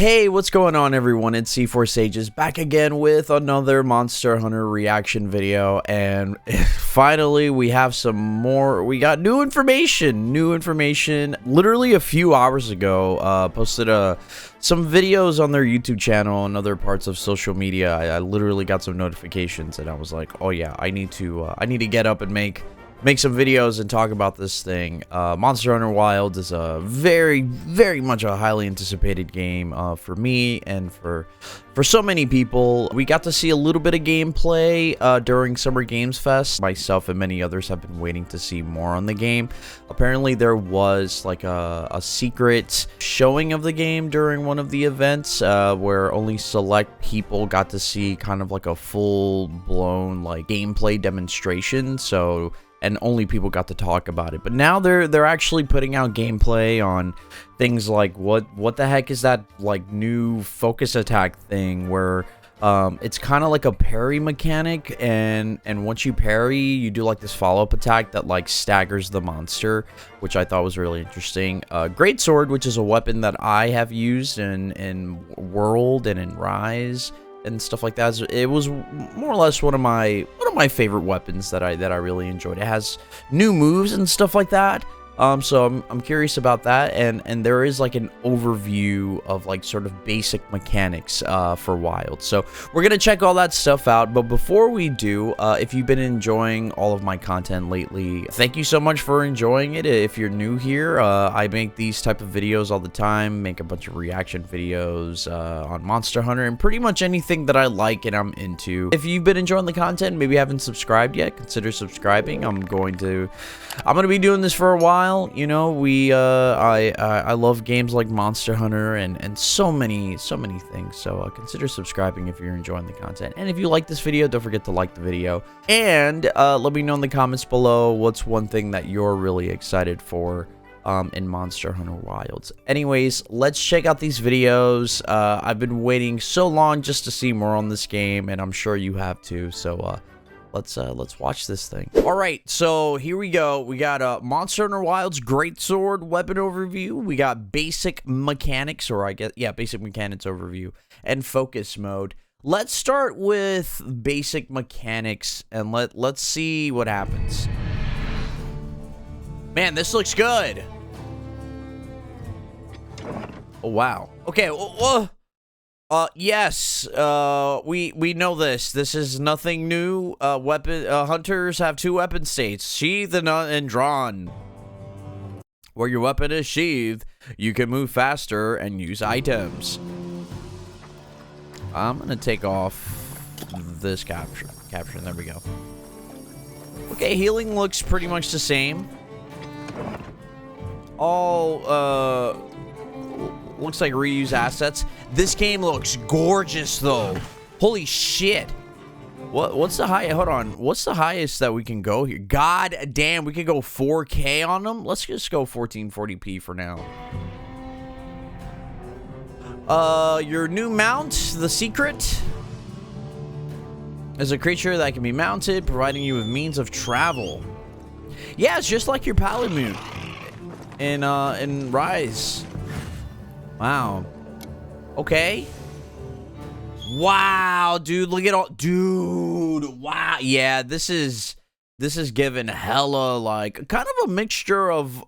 Hey, what's going on everyone? It's C4 Sages back again with another Monster Hunter reaction video, and finally we have some more. We got new information. Literally a few hours ago, posted some videos on their YouTube channel and other parts of social media. I literally got some notifications and I was like, oh yeah, I need to get up and make some videos and talk about this thing. Monster Hunter Wilds is a very much a highly anticipated game for me and for so many people. We got to see a little bit of gameplay during Summer Games Fest. Myself and many others have been waiting to see more on the game. Apparently there was like a secret showing of the game during one of the events where only select people got to see kind of like a full-blown like gameplay demonstration. And only people got to talk about it. But now they're actually putting out gameplay on things like what the heck is that like new focus attack thing where it's kind of like a parry mechanic, and once you parry, you do like this follow-up attack that like staggers the monster, which I thought was really interesting. Greatsword, which is a weapon that I have used in World and in Rise and stuff like that. It was more or less one of my favorite weapons that I really enjoyed. It has new moves and stuff like that. So I'm curious about that, and there is like an overview of like sort of basic mechanics for Wild. So we're gonna check all that stuff out. But before we do, if you've been enjoying all of my content lately, thank you so much for enjoying it. If you're new here, I make these type of videos all the time. Make a bunch of reaction videos on Monster Hunter and pretty much anything that I like and I'm into. If you've been enjoying the content, maybe haven't subscribed yet, consider subscribing. I'm gonna be doing this for a while. You know, I love games like Monster Hunter and so many things. So consider subscribing if you're enjoying the content. And if you like this video, don't forget to like the video. And let me know in the comments below what's one thing that you're really excited for in Monster Hunter Wilds. Anyways, let's check out these videos. I've been waiting so long just to see more on this game, and I'm sure you have too. So let's watch this thing. All right, so here we go. We got Monster Hunter Wilds Greatsword weapon overview. We got basic mechanics, or I guess, yeah, basic mechanics overview and focus mode. Let's start with basic mechanics and let's see what happens. Man, this looks good. Oh wow. Okay. Yes, we know this. This is nothing new. Hunters have two weapon states, sheathed and drawn. Where your weapon is sheathed, you can move faster and use items. I'm gonna take off this capture. There we go. Okay, healing looks pretty much the same. All, looks like reuse assets. This game looks gorgeous though. Holy shit. What's the high? Hold on. What's the highest that we can go here? God damn, we could go 4K on them. Let's just go 1440p for now. Your new mount, the secret, is a creature that can be mounted, providing you with means of travel. Yeah, it's just like your Palamute in Rise. Wow. Okay. Wow, dude, look at all, dude. Wow. Yeah, this is given hella like kind of a mixture of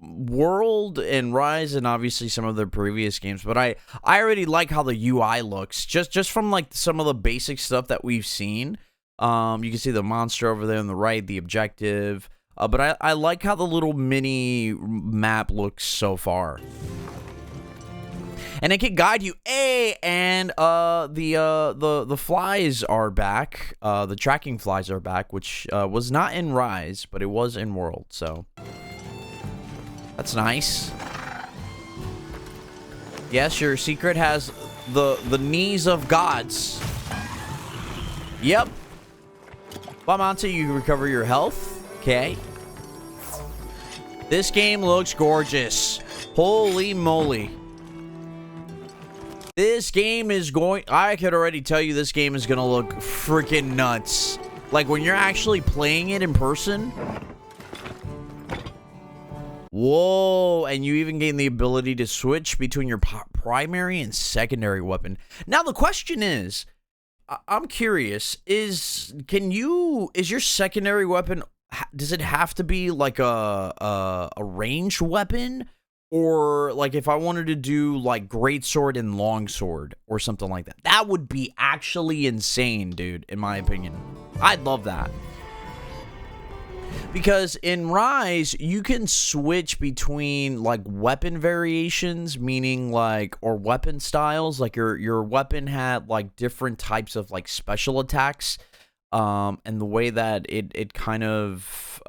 World and Rise and obviously some of the previous games, but I already like how the UI looks just from like some of the basic stuff that we've seen. You can see the monster over there on the right, the objective, but I like how the little mini map looks so far. And it can guide you. Hey, and the flies are back. The tracking flies are back, which was not in Rise, but it was in World. So that's nice. Yes, your secret has the knees of gods. Yep. While mounted, you recover your health. Okay. This game looks gorgeous. Holy moly. This game is I could already tell you this game is gonna look freaking nuts. Like when you're actually playing it in person. Whoa, and you even gain the ability to switch between your primary and secondary weapon. Now the question is, I'm curious, is your secondary weapon, does it have to be like a ranged weapon? Or like if I wanted to do like Greatsword and Longsword or something like that. That would be actually insane, dude, in my opinion. I'd love that. Because in Rise, you can switch between like weapon variations, meaning like, or weapon styles. Like your weapon had like different types of like special attacks. And the way that it kind of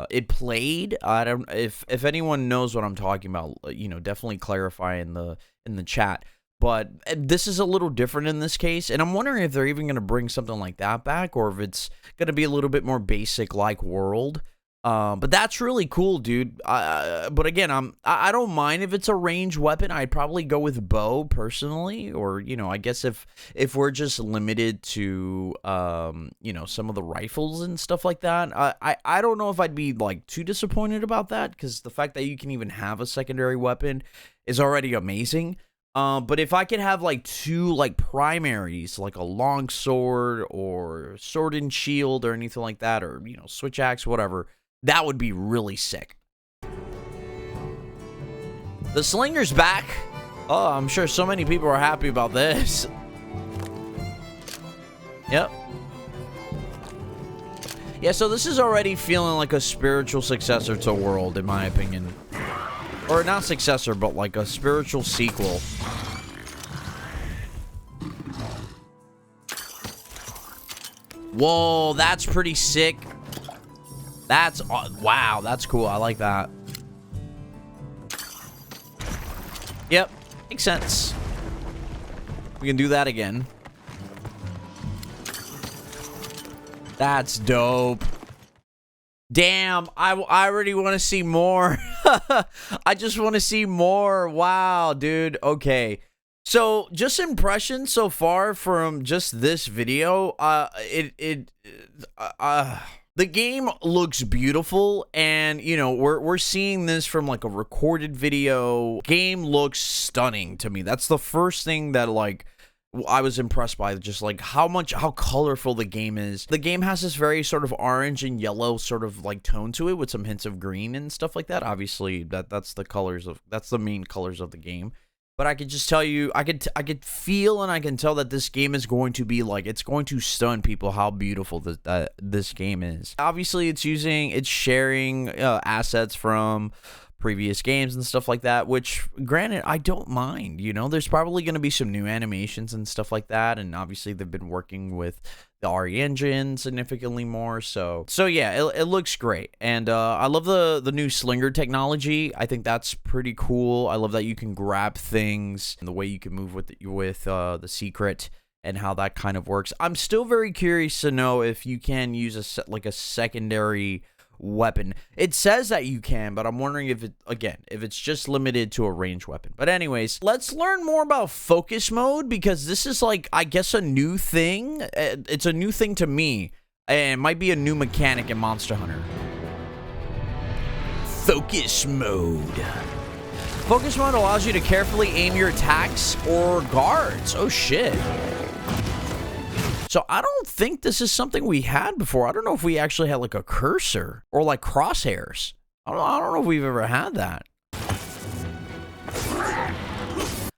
it played, I don't, if anyone knows what I'm talking about, you know, definitely clarify in the chat. But this is a little different in this case, and I'm wondering if they're even going to bring something like that back, or if it's going to be a little bit more basic like World. But that's really cool, dude. But again, I don't mind if it's a ranged weapon. I'd probably go with bow personally, or you know, I guess if we're just limited to you know, some of the rifles and stuff like that, I don't know if I'd be like too disappointed about that, because the fact that you can even have a secondary weapon is already amazing. But if I could have like two like primaries, like a long sword or sword and shield or anything like that, or you know, switch axe, whatever. That would be really sick. The slinger's back. Oh, I'm sure so many people are happy about this. Yep. Yeah, so this is already feeling like a spiritual successor to World, in my opinion. Or not successor, but like a spiritual sequel. Whoa, that's pretty sick. That's, wow, that's cool. I like that. Yep, makes sense. We can do that again. That's dope. Damn, I already want to see more. I just want to see more. Wow, dude. Okay. So, just impressions so far from just this video. The game looks beautiful, and you know, we're seeing this from like a recorded video. Game looks stunning to me. That's the first thing that like I was impressed by, just like how colorful the game is. The game has this very sort of orange and yellow sort of like tone to it with some hints of green and stuff like that. Obviously, that's the main colors of the game. But I could just tell you, I could feel and I can tell that this game is going to be like, it's going to stun people how beautiful this game is. Obviously, it's sharing assets from previous games and stuff like that, which granted, I don't mind. You know, there's probably going to be some new animations and stuff like that, and obviously they've been working with the RE engine significantly more, so yeah, it looks great. And I love the new slinger technology. I think that's pretty cool. I love that you can grab things and the way you can move with the secret and how that kind of works. I'm still very curious to know if you can use a secondary weapon. It says that you can, but I'm wondering if it's just limited to a ranged weapon. But anyways, let's learn more about focus mode, because this is like, I guess, a new thing. It's a new thing to me, and it might be a new mechanic in Monster Hunter. Focus mode. Focus mode allows you to carefully aim your attacks or guards. Oh shit. So I don't think this is something we had before. I don't know if we actually had like a cursor or like crosshairs. I don't know if we've ever had that.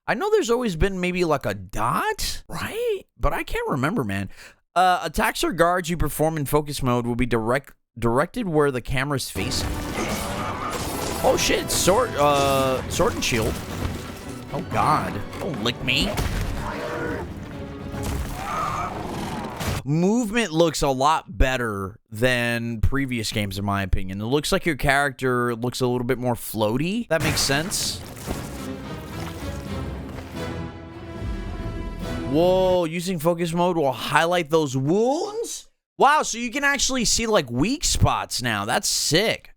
I know there's always been maybe like a dot, right? But I can't remember, man. Attacks or guards you perform in focus mode will be directed where the camera's facing. Oh shit, sword and shield. Oh god, don't lick me. Movement looks a lot better than previous games, in my opinion. It looks like your character looks a little bit more floaty. That makes sense. Whoa, using focus mode will highlight those wounds? Wow, so you can actually see like weak spots now. That's sick.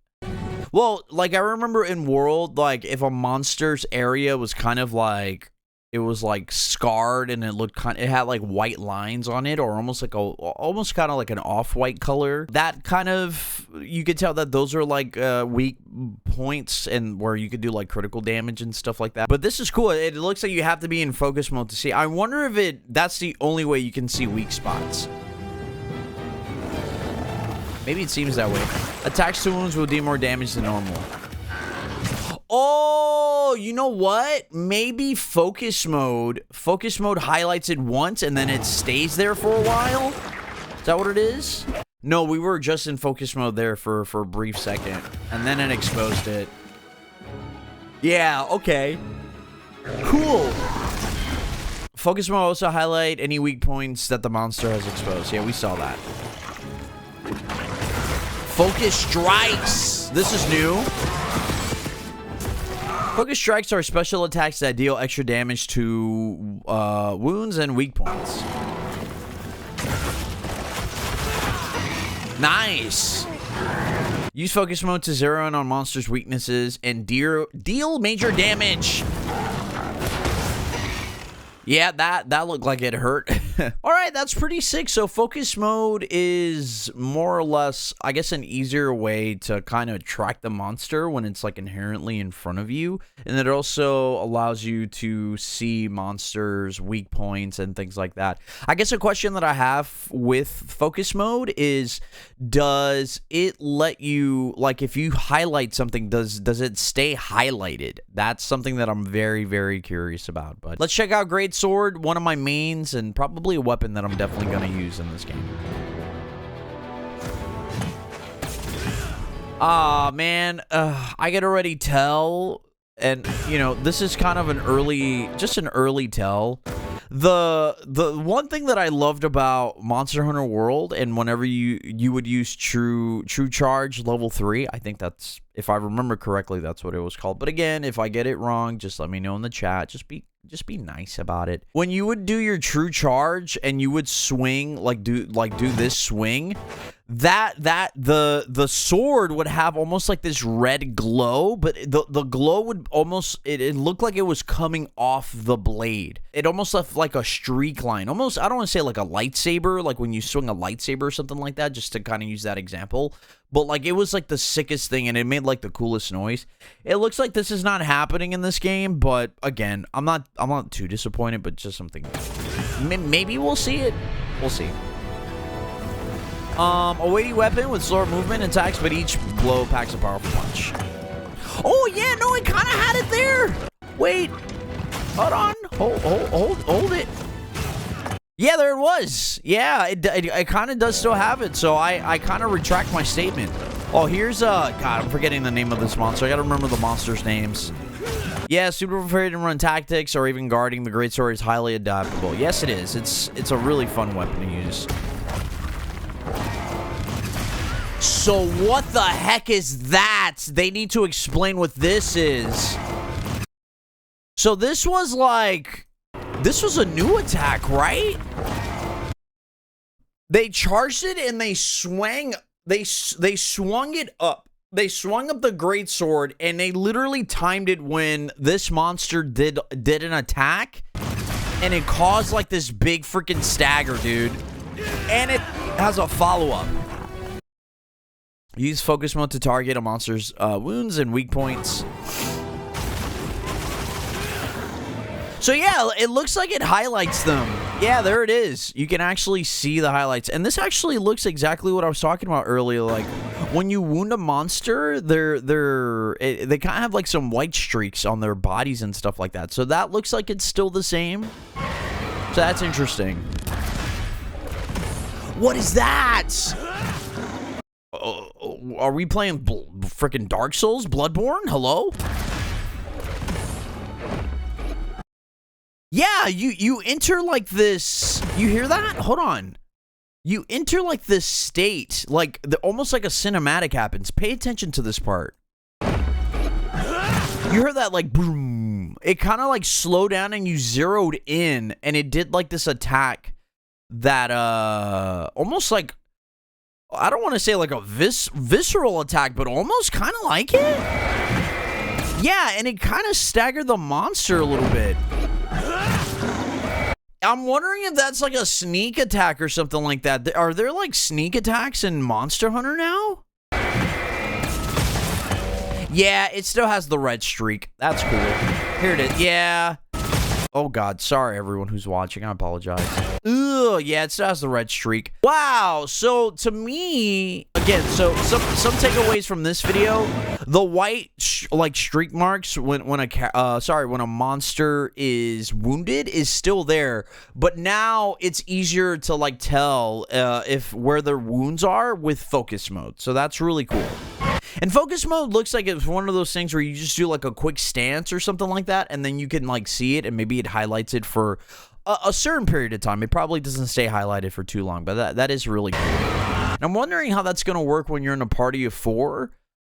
Well, like I remember in World, like if a monster's area was kind of like it was like scarred and it had like white lines on it, or almost kind of like an off-white color. That kind of, you could tell that those are like weak points and where you could do like critical damage and stuff like that. But this is cool. It looks like you have to be in focus mode to see. I wonder if that's the only way you can see weak spots. Maybe it seems that way. Attacks to wounds will deal more damage than normal. Oh, you know what? Maybe focus mode highlights it once and then it stays there for a while? Is that what it is? No, we were just in focus mode there for a brief second, and then it exposed it. Yeah, okay. Cool. Focus mode also highlight any weak points that the monster has exposed. Yeah, we saw that. Focus strikes. This is new. Focus strikes are special attacks that deal extra damage to wounds and weak points. Nice. Use focus mode to zero in on monsters' weaknesses and deal major damage. Yeah, that looked like it hurt. All right, that's pretty sick. So focus mode is more or less, I guess, an easier way to kind of track the monster when it's like inherently in front of you. And it also allows you to see monsters' weak points and things like that. I guess a question that I have with focus mode is, does it let you, like, if you highlight something, does it stay highlighted? That's something that I'm very, very curious about. But let's check out Greatsword, one of my mains and probably a weapon that I'm definitely going to use in this game. Ah, man, I can already tell, and you know, this is kind of an early tell. The one thing that I loved about Monster Hunter World, and whenever you would use True Charge level 3, I think that's, if I remember correctly, that's what it was called. But again, if I get it wrong, just let me know in the chat. Just be nice about it. When you would do your True Charge and you would swing, do this swing, the sword would have almost like this red glow, but the glow would almost, it looked like it was coming off the blade. It almost left like a streak line. Almost, I don't want to say like a lightsaber, like when you swing a lightsaber or something like that, just to kind of use that example. But like, it was like the sickest thing, and it made like the coolest noise. It looks like this is not happening in this game, but again, I'm not too disappointed, but just something. Maybe we'll see it. We'll see. A weighty weapon with slower movement and attacks, but each blow packs a powerful punch. Oh yeah, no, it kind of had it there. Wait, hold on, hold it. Yeah, there it was. Yeah, it kind of does still have it, so I kind of retract my statement. Oh, here's God, I'm forgetting the name of this monster. I gotta remember the monsters' names. Yeah, super prepared to run tactics or even guarding. The Greatsword is highly adaptable. Yes, it is. It's a really fun weapon to use. So what the heck is that? They need to explain what this is. So this was a new attack, right? They charged it and they swung it up. They swung up the Greatsword and they literally timed it when this monster did an attack, and it caused like this big freaking stagger, dude. And it has a follow-up. Use focus mode to target a monster's wounds and weak points. So yeah, it looks like it highlights them. Yeah, there it is. You can actually see the highlights. And this actually looks exactly what I was talking about earlier. Like, when you wound a monster, they kind of have like some white streaks on their bodies and stuff like that. So that looks like it's still the same. So that's interesting. What is that? Are we playing freaking Dark Souls? Bloodborne? Hello? Yeah, you enter like this. You hear that? Hold on. You enter like this state, like almost like a cinematic happens. Pay attention to this part. You heard that, like, boom. It kind of like slowed down and you zeroed in, and it did like this attack that almost like, I don't want to say like a visceral attack, but almost kind of like it. Yeah, and it kind of staggered the monster a little bit. I'm wondering if that's like a sneak attack or something like that. Are there like sneak attacks in Monster Hunter now? Yeah, it still has the red streak. That's cool. Here it is. Yeah. Oh, God. Sorry, everyone who's watching. I apologize. Ugh, yeah, it still has the red streak. Wow. So, to me, again, so some takeaways from this video. The white, like, streak marks when a monster is wounded is still there. But now it's easier to, like, tell where their wounds are with focus mode. So that's really cool. And focus mode looks like it's one of those things where you just do like a quick stance or something like that, and then you can like see it, and maybe it highlights it for a certain period of time. It probably doesn't stay highlighted for too long, but that is really cool. And I'm wondering how that's going to work when you're in a party of 4.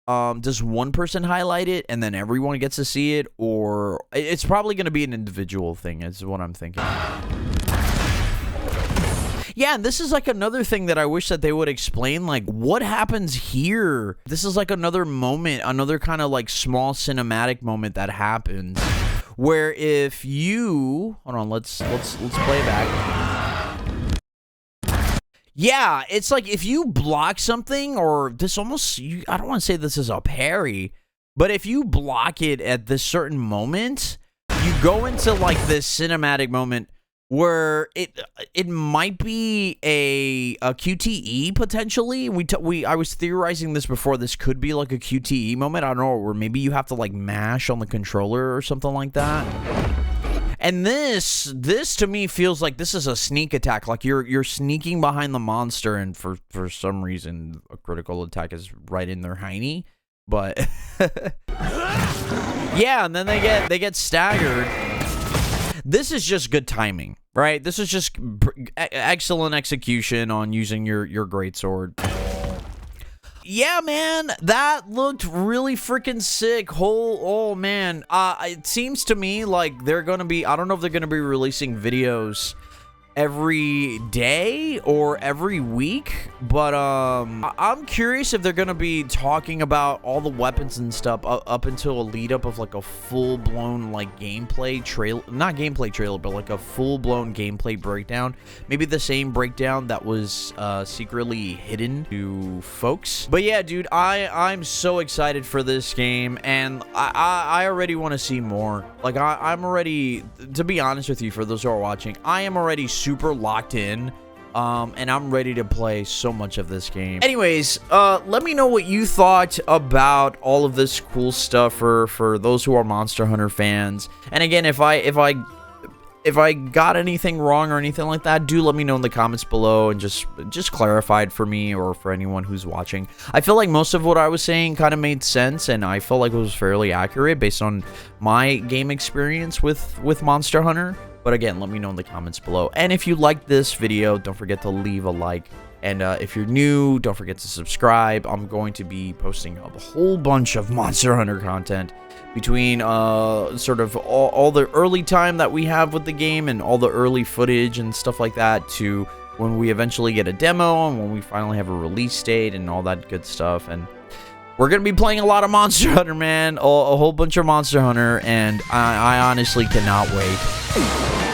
Does one person highlight it, and then everyone gets to see it, or it's probably going to be an individual thing, is what I'm thinking. Yeah, and this is like another thing that I wish that they would explain, like, what happens here? This is like another moment, another kind of like small cinematic moment that happens, where if you, hold on, let's play it back. Yeah, it's like if you block something, or this almost, I don't want to say this is a parry, but if you block it at this certain moment, you go into like this cinematic moment where it might be a QTE potentially. I was theorizing this before. This could be like a QTE moment. I don't know, where maybe you have to like mash on the controller or something like that. And this to me feels like this is a sneak attack. Like you're sneaking behind the monster, and for some reason a critical attack is right in their hiney. But yeah, and then they get staggered. This is just good timing, right? This is just excellent execution on using your Greatsword. Yeah, man, that looked really freaking sick. Oh, man. It seems to me like they're going to be, I don't know if they're going to be releasing videos every day or every week, but I'm curious if they're gonna be talking about all the weapons and stuff up until a lead up of like a full-blown like gameplay trailer, not gameplay trailer, but like a full-blown gameplay breakdown, maybe the same breakdown that was secretly hidden to folks. But yeah, dude, I'm so excited for this game, and I already want to see more. Like I'm already, to be honest with you, for those who are watching, I am already super locked in, and I'm ready to play so much of this game. Anyways, let me know what you thought about all of this cool stuff for those who are Monster Hunter fans. And again, if I got anything wrong or anything like that, do let me know in the comments below and just clarify it for me or for anyone who's watching. I feel like most of what I was saying kind of made sense, and I felt like it was fairly accurate based on my game experience with Monster Hunter. But again, let me know in the comments below. And if you liked this video, don't forget to leave a like. And if you're new, don't forget to subscribe. I'm going to be posting a whole bunch of Monster Hunter content between sort of all the early time that we have with the game and all the early footage and stuff like that, to when we eventually get a demo and when we finally have a release date and all that good stuff. And we're going to be playing a lot of Monster Hunter, man. A whole bunch of Monster Hunter, and I honestly cannot wait.